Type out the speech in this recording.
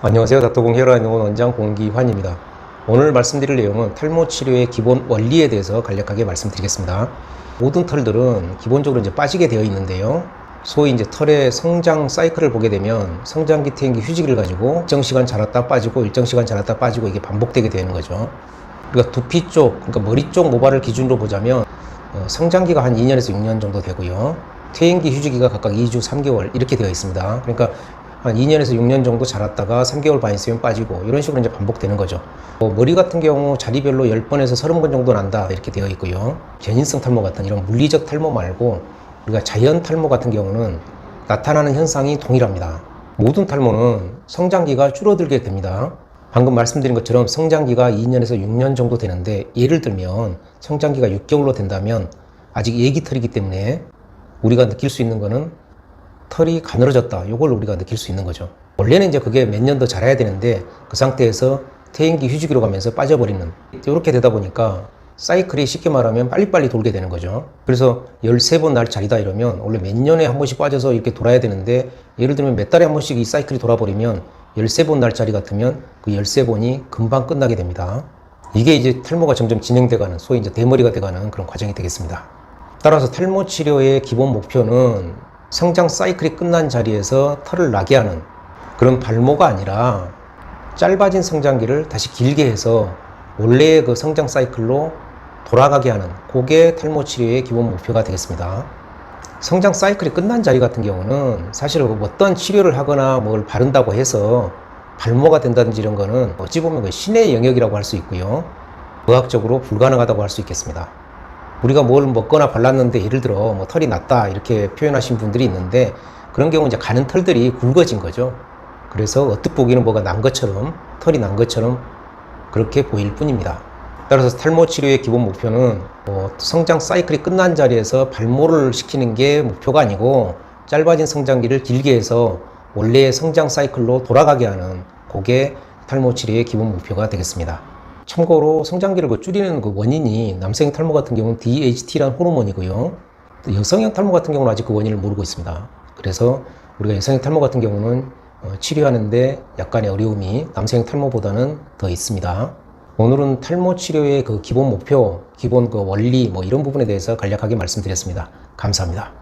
안녕하세요. 닥터공 헤어라인 원장 공기환입니다. 오늘 말씀드릴 내용은 탈모 치료의 기본 원리에 대해서 간략하게 말씀드리겠습니다. 모든 털들은 기본적으로 이제 빠지게 되어 있는데요. 소위 이제 털의 성장 사이클을 보게 되면 성장기, 퇴행기, 휴지기를 가지고 일정 시간 자랐다 빠지고 일정 시간 자랐다 빠지고 이게 반복되게 되는 거죠. 그러니까 두피 쪽, 그러니까 머리 쪽 모발을 기준으로 보자면 성장기가 한 2년에서 6년 정도 되고요. 퇴행기, 휴지기가 각각 2주, 3개월 이렇게 되어 있습니다. 그러니까 한 2년에서 6년 정도 자랐다가 3개월 반 있으면 빠지고 이런 식으로 이제 반복되는 거죠. 머리 같은 경우 자리별로 10번에서 30번 정도 난다 이렇게 되어 있고요. 전인성 탈모 같은 이런 물리적 탈모 말고 우리가 자연 탈모 같은 경우는 나타나는 현상이 동일합니다. 모든 탈모는 성장기가 줄어들게 됩니다. 방금 말씀드린 것처럼 성장기가 2년에서 6년 정도 되는데 예를 들면 성장기가 6개월로 된다면 아직 애기 털이기 때문에 우리가 느낄 수 있는 거는 털이 가늘어졌다. 이걸 우리가 느낄 수 있는 거죠. 원래는 이제 그게 몇 년 더 자라야 되는데 그 상태에서 퇴행기, 휴지기로 가면서 빠져버리는 이렇게 되다 보니까 사이클이 쉽게 말하면 빨리빨리 돌게 되는 거죠. 그래서 13번 날 자리다 이러면 원래 몇 년에 한 번씩 빠져서 이렇게 돌아야 되는데 예를 들면 몇 달에 한 번씩 이 사이클이 돌아버리면 13번 날 자리 같으면 그 13번이 금방 끝나게 됩니다. 이게 이제 탈모가 점점 진행돼가는 소위 이제 대머리가 돼가는 그런 과정이 되겠습니다. 따라서 탈모 치료의 기본 목표는 성장 사이클이 끝난 자리에서 털을 나게 하는 그런 발모가 아니라 짧아진 성장기를 다시 길게 해서 원래의 그 성장 사이클로 돌아가게 하는 그게 탈모 치료의 기본 목표가 되겠습니다. 성장 사이클이 끝난 자리 같은 경우는 사실 어떤 치료를 하거나 뭘 바른다고 해서 발모가 된다든지 이런 거는 어찌 보면 그 신의 영역이라고 할 수 있고요. 의학적으로 불가능하다고 할 수 있겠습니다. 우리가 뭘 먹거나 발랐는데 예를 들어 뭐 털이 났다 이렇게 표현하신 분들이 있는데 그런 경우 이제 가는 털들이 굵어진 거죠. 그래서 어떻게 보기에는 뭐가 난 것처럼 털이 난 것처럼 그렇게 보일 뿐입니다. 따라서 탈모 치료의 기본 목표는 성장 사이클이 끝난 자리에서 발모를 시키는 게 목표가 아니고 짧아진 성장기를 길게 해서 원래의 성장 사이클로 돌아가게 하는 그게 탈모 치료의 기본 목표가 되겠습니다. 참고로 성장기를 줄이는 그 원인이 남성형 탈모 같은 경우는 DHT라는 호르몬이고요. 여성형 탈모 같은 경우는 아직 그 원인을 모르고 있습니다. 그래서 우리가 여성형 탈모 같은 경우는 치료하는데 약간의 어려움이 남성형 탈모보다는 더 있습니다. 오늘은 탈모 치료의 그 기본 목표, 기본 그 원리 이런 부분에 대해서 간략하게 말씀드렸습니다. 감사합니다.